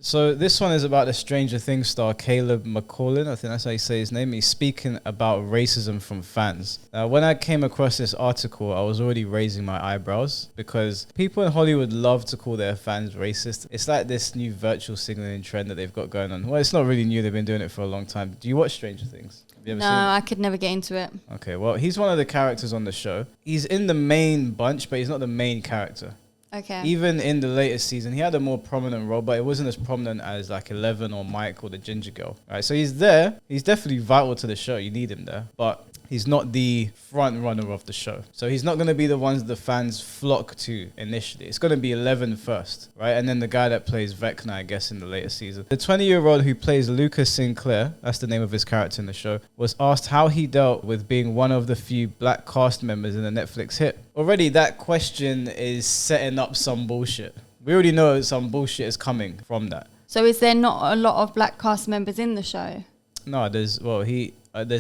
So this one is about the Stranger Things star Caleb McCaulin. I think that's how you say his name. He's speaking about racism from fans. When I came across this article, I was already raising my eyebrows because people in Hollywood love to call their fans racist. It's like this new virtual signaling trend that they've got going on. Well, it's not really new. They've been doing it for a long time. Do you watch Stranger Things? Have you ever No, seen it? I could never get into it. Okay, well, he's one of the characters on the show. He's in the main bunch, but he's not the main character. Okay. Even in the latest season, he had a more prominent role, but it wasn't as prominent as like Eleven or Mike or the Ginger Girl. Right, so he's there. He's definitely vital to the show. You need him there, but he's not the front runner of the show. So he's not going to be the ones the fans flock to initially. It's going to be 11 first, right? And then the guy that plays Vecna, I guess, in the latest season. The 20-year-old who plays Lucas Sinclair, that's the name of his character in the show, was asked how he dealt with being one of the few black cast members in the Netflix hit. Already that question is setting up some bullshit. We already know some bullshit is coming from that. So is there not a lot of black cast members in the show? No, there's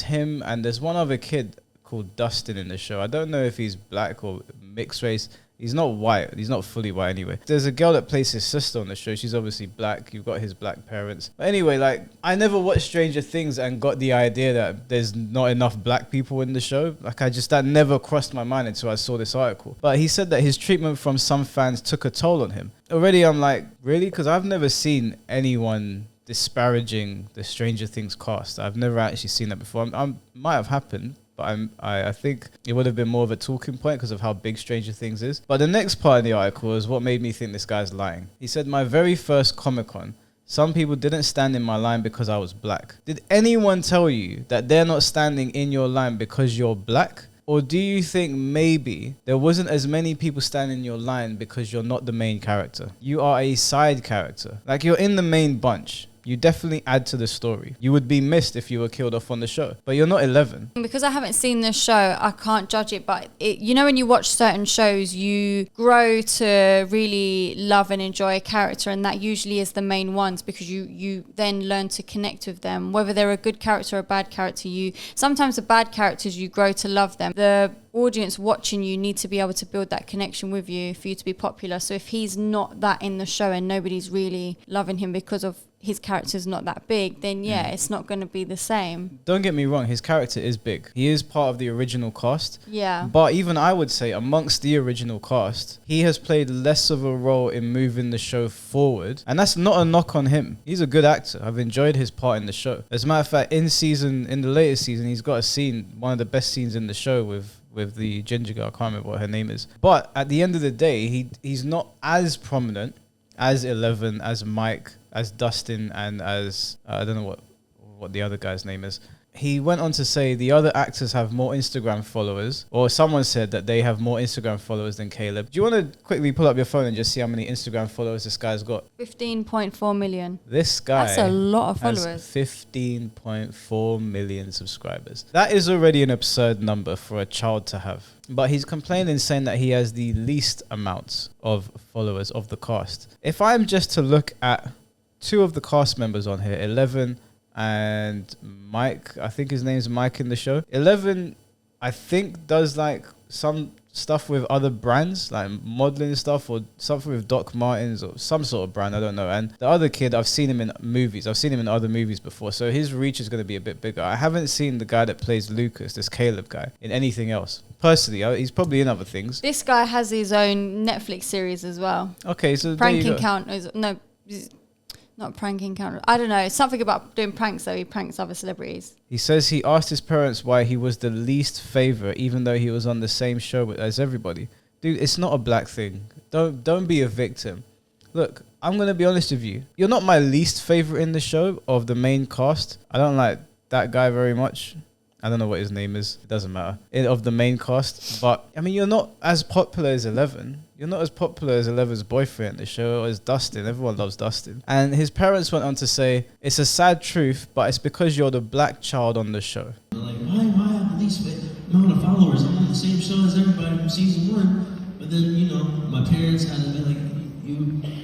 him and there's one other kid called Dustin in the show. I don't know if he's black or mixed race. He's not white. He's not fully white anyway. There's a girl that plays his sister on the show. She's obviously black. You've got his black parents. But anyway, like, I never watched Stranger Things and got the idea that there's not enough black people in the show. Like, that never crossed my mind until I saw this article. But he said that his treatment from some fans took a toll on him. Already I'm like, really? Because I've never seen anyone disparaging the Stranger Things cast. I've never actually seen that before. Might have happened, but I think it would have been more of a talking point because of how big Stranger Things is. But the next part of the article is what made me think this guy's lying. He said, my very first Comic-Con, some people didn't stand in my line because I was black. Did anyone tell you that they're not standing in your line because you're black? Or do you think maybe there wasn't as many people standing in your line because you're not the main character? You are a side character. Like, you're in the main bunch. You definitely add to the story. You would be missed if you were killed off on the show. But you're not 11. Because I haven't seen the show, I can't judge it. But you know, when you watch certain shows, you grow to really love and enjoy a character, and that usually is the main ones because you then learn to connect with them. Whether they're a good character or a bad character, sometimes the bad characters, you grow to love them. The audience watching you need to be able to build that connection with you for you to be popular. So if he's not that in the show and nobody's really loving him because of his character's not that big, then it's not going to be the same. Don't get me wrong, his character is big. He is part of the original cast. Yeah. But even I would say amongst the original cast, he has played less of a role in moving the show forward. And that's not a knock on him. He's a good actor. I've enjoyed his part in the show. As a matter of fact, in the latest season, he's got a scene, one of the best scenes in the show with the ginger girl. I can't remember what her name is. But at the end of the day, he's not as prominent as Eleven, as Mike, as Dustin, and as I don't know what the other guy's name is. He went on to say the other actors have more Instagram followers, or someone said that they have more Instagram followers than Caleb. Do you want to quickly pull up your phone and just see how many Instagram followers this guy's got? 15.4 million. This guy, that's a lot of followers. Has 15.4 million subscribers. That is already an absurd number for a child to have. But he's complaining, saying that he has the least amount of followers of the cast. If I'm just to look at two of the cast members on here, 11 and Mike, I think his name's Mike in the show. 11, I think, does like some stuff with other brands, like modeling stuff or something with Doc Martens or some sort of brand, I don't know. And the other kid, I've seen him in movies. I've seen him in other movies before, so his reach is going to be a bit bigger. I haven't seen the guy that plays Lucas, this Caleb guy, in anything else. Personally, he's probably in other things. This guy has his own Netflix series as well. Okay, so Prank Encounters. No, not Prank Encounters. I don't know. Something about doing pranks, though. He pranks other celebrities. He says he asked his parents why he was the least favorite, even though he was on the same show as everybody. Dude, it's not a black thing. Don't be a victim. Look, I'm going to be honest with you. You're not my least favorite in the show of the main cast. I don't like that guy very much. I don't know what his name is. It doesn't matter. Of the main cast. But, I mean, you're not as popular as Eleven. You're not as popular as Eleven's boyfriend in the show or as Dustin. Everyone loves Dustin. And his parents went on to say, it's a sad truth, but it's because you're the black child on the show. Like, why have the least amount of followers? I'm on the same show as everybody from season 1. But then, my parents had to be like,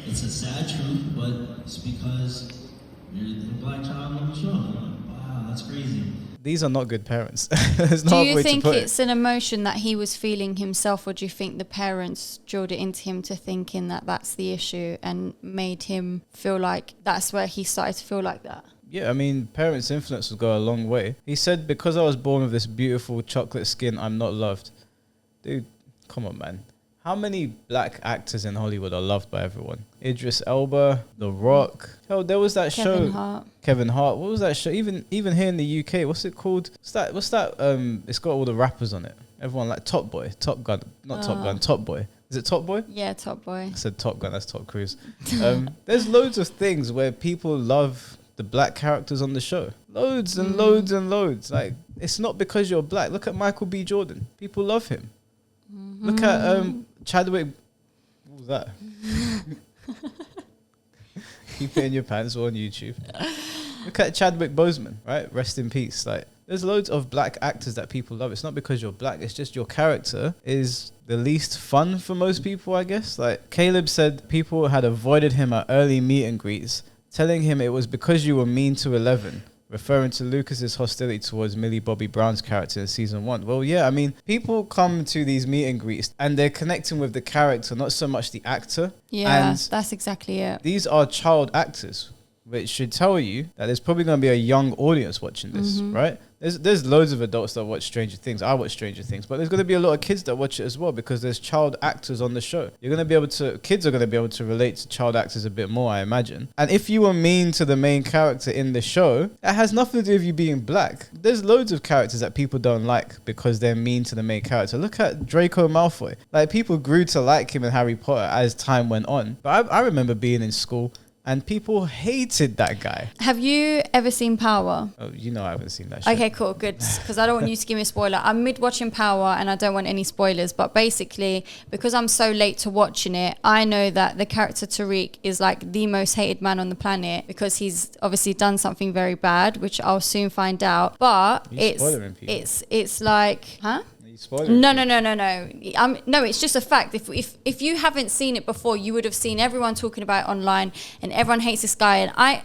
it's a sad truth, but it's because you're the black child on the show. I'm like, wow, that's crazy. these are not good parents. There's Do no you way think to put it's an emotion that he was feeling himself, or do you think the parents drilled it into him to thinking that that's the issue and made him feel like that's where he started to feel like that? Yeah, I mean, parents' influence will go a long way. He said, because I was born with this beautiful chocolate skin, I'm not loved. Dude, come on, man. How many black actors in Hollywood are loved by everyone? Idris Elba, The Rock. Hell, there was that Kevin show. Hart. Kevin Hart. What was that show? Even here in the UK, what's it called? What's that? It's got all the rappers on it. Everyone like Top Boy, Top Gun, not Top Gun, Top Boy. Is it Top Boy? Yeah, Top Boy. I said Top Gun. That's Top Cruise. There's loads of things where people love the black characters on the show. Loads and loads and loads. Like, it's not because you're black. Look at Michael B. Jordan. People love him. Look at Chadwick. What was that? Keep it in your pants or on YouTube. Look at Chadwick Boseman, right? Rest in peace. Like, there's loads of black actors that people love. It's not because you're black. It's just your character is the least fun for most people, I guess. Like, Caleb said people had avoided him at early meet and greets, telling him it was because you were mean to 11, referring to Lucas's hostility towards Millie Bobby Brown's character in season 1. Well, yeah, I mean, people come to these meet and greets and they're connecting with the character, not so much the actor. Yeah, And that's exactly it. these are child actors, which should tell you that there's probably going to be a young audience watching this, right? There's loads of adults that watch Stranger Things. I watch Stranger Things, but there's going to be a lot of kids that watch it as well because there's child actors on the show. You're going to be able to, kids are going to be able to relate to child actors a bit more, I imagine. And if you were mean to the main character in the show, it has nothing to do with you being black. There's loads of characters that people don't like because they're mean to the main character. Look at Draco Malfoy. Like, people grew to like him in Harry Potter as time went on. But I remember being in school and people hated that guy. Have you ever seen Power? Oh, you know I haven't seen that shit. Okay, cool, good. Because I don't want you to give me a spoiler. I'm mid watching Power and I don't want any spoilers. But basically, because I'm so late to watching it, I know that the character Tariq is like the most hated man on the planet because he's obviously done something very bad, which I'll soon find out. But it's like, huh? No. No, it's just a fact. If you haven't seen it before, you would have seen everyone talking about it online and everyone hates this guy. And I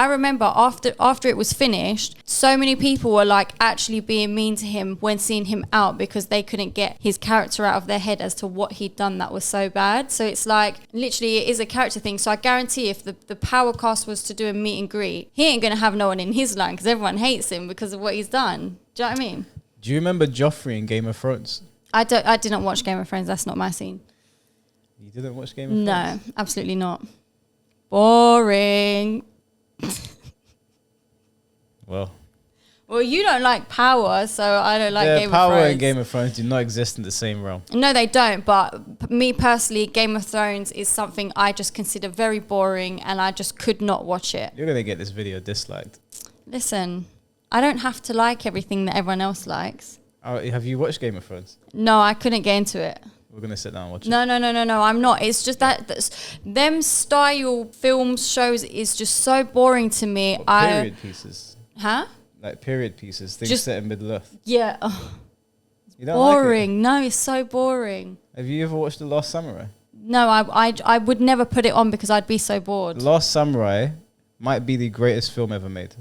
remember after it was finished, so many people were like actually being mean to him when seeing him out because they couldn't get his character out of their head as to what he'd done that was so bad. So it's like, literally, it is a character thing. So I guarantee if the Power cast was to do a meet and greet, he ain't going to have no one in his line because everyone hates him because of what he's done. Do you know what I mean? Do you remember Joffrey in Game of Thrones? I didn't watch Game of Thrones. That's not my scene. You didn't watch Game of Thrones? No, absolutely not. Boring. Well, you don't like Power, so I don't like Game of Thrones. Power and Game of Thrones do not exist in the same realm. No, they don't. But me personally, Game of Thrones is something I just consider very boring, and I just could not watch it. You're gonna get this video disliked. Listen, I don't have to like everything that everyone else likes. Have you watched Game of Thrones? No, I couldn't get into it. We're gonna sit down and watch No, it. no, I'm not. It's just them style films, shows is just so boring to me. What, period pieces? Huh? Like period pieces, things Just- set in Middle Earth. Yeah. You don't like it? Boring. No, it's so boring. Have you ever watched The Last Samurai? No, I would never put it on because I'd be so bored. The Last Samurai might be the greatest film ever made.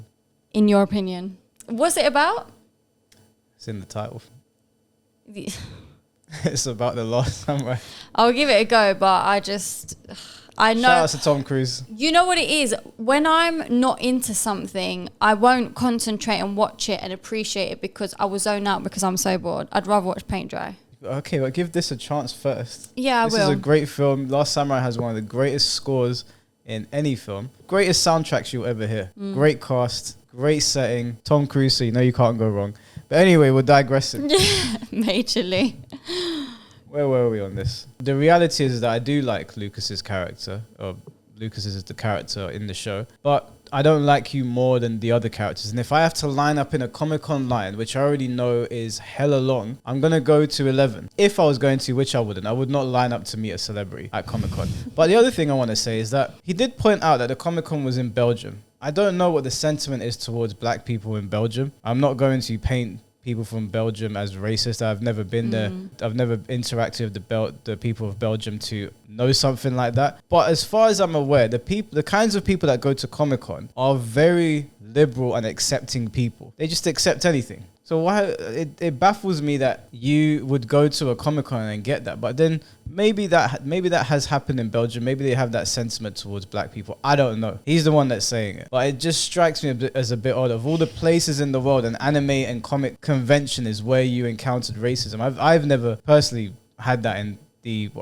In your opinion. What's it about? It's in the title. It's about the Last Samurai. I'll give it a go, but I know. Shout out to Tom Cruise. You know what it is? When I'm not into something, I won't concentrate and watch it and appreciate it because I will zone out because I'm so bored. I'd rather watch paint dry. Okay, well, give this a chance first. Yeah, This I will. is a great film. Last Samurai has one of the greatest scores in any film. Greatest soundtracks you'll ever hear. Great cast, great setting. Tom Cruise, so you know you can't go wrong. But anyway, we're digressing. Majorly. Where were we on this? The reality is that I do like Lucas's character, or Lucas is the character in the show, but I don't like you more than the other characters. And if I have to line up in a Comic-Con line, which I already know is hella long, I'm going to go to 11. If I was going to, which I wouldn't, I would not line up to meet a celebrity at Comic-Con. But the other thing I want to say is that he did point out that the Comic-Con was in Belgium. I don't know what the sentiment is towards black people in Belgium. I'm not going to paint people from Belgium as racist. I've never been there. I've never interacted with the people of Belgium to know something like that. But as far as I'm aware, the kinds of people that go to Comic-Con are very liberal and accepting people. They just accept anything. So why it baffles me that you would go to a Comic-Con and get that. But then maybe that has happened in Belgium. Maybe they have that sentiment towards black people. I don't know. He's the one that's saying it. But it just strikes me as a bit odd. Of all the places in the world, an anime and comic convention is where you encountered racism. I've never personally had that in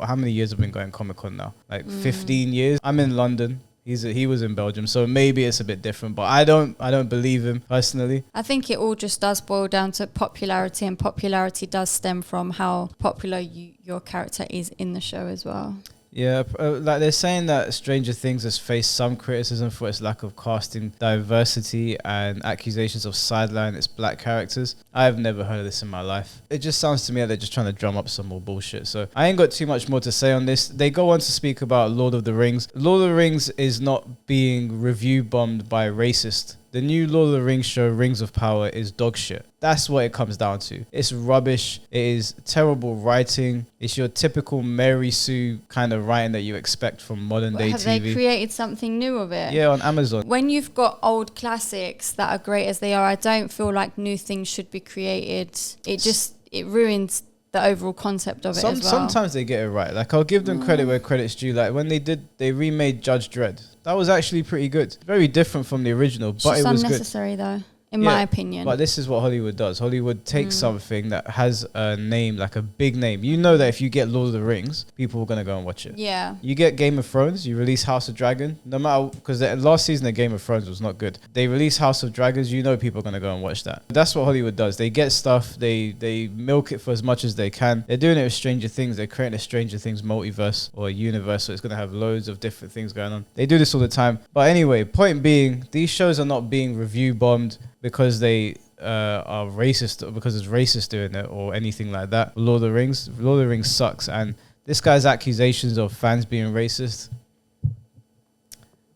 how many years have been going Comic-Con now? Like 15 years. I'm in London. He was in Belgium, so maybe it's a bit different, but I don't believe him personally. I think it all just does boil down to popularity, and popularity does stem from how popular your character is in the show as well. Yeah, like they're saying that Stranger Things has faced some criticism for its lack of casting diversity and accusations of sideline its black characters. I have never heard of this in my life. It just sounds to me like they're just trying to drum up some more bullshit. So I ain't got too much more to say on this. They go on to speak about Lord of the Rings. Lord of the Rings is not being review bombed by racist. The new Lord of the Rings show, Rings of Power, is dog shit. That's what it comes down to. It's rubbish. It is terrible writing. It's your typical Mary Sue kind of writing that you expect from modern day Have TV. they created something new of it? Yeah, on Amazon. When you've got old classics that are great as they are, I don't feel like new things should be created. It ruins the overall concept of it as well. Sometimes they get it right. Like, I'll give them credit where credit's due. Like, when they remade Judge Dredd. That was actually pretty good. Very different from the original, but It's it was good. unnecessary though, in my opinion. But this is what Hollywood does. Hollywood takes something that has a name, like a big name. You know that if you get Lord of the Rings, people are going to go and watch it. Yeah. You get Game of Thrones, you release House of Dragon, no matter, because the last season of Game of Thrones was not good. They release House of Dragons, you know people are going to go and watch that. That's what Hollywood does. They get stuff, they milk it for as much as they can. They're doing it with Stranger Things. They're creating a Stranger Things multiverse or universe, so it's going to have loads of different things going on. They do this all the time. But anyway, point being, these shows are not being review bombed because they are racist, or because it's racist doing it or anything like that. Lord of the Rings sucks, and this guy's accusations of fans being racist.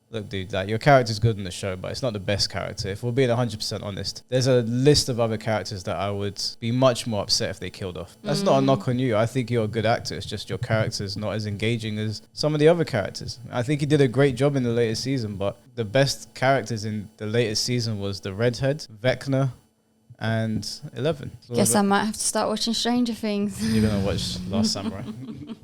Look, dude, like, your character's good in the show, but it's not the best character. If we're being 100% honest, there's a list of other characters that I would be much more upset if they killed off. That's not a knock on you. I think you're a good actor. It's just your character's not as engaging as some of the other characters. I think he did a great job in the latest season, but the best characters in the latest season was the Redhead, Vecna, and 11. Guess I might have to start watching Stranger Things. You're going to watch Last Samurai.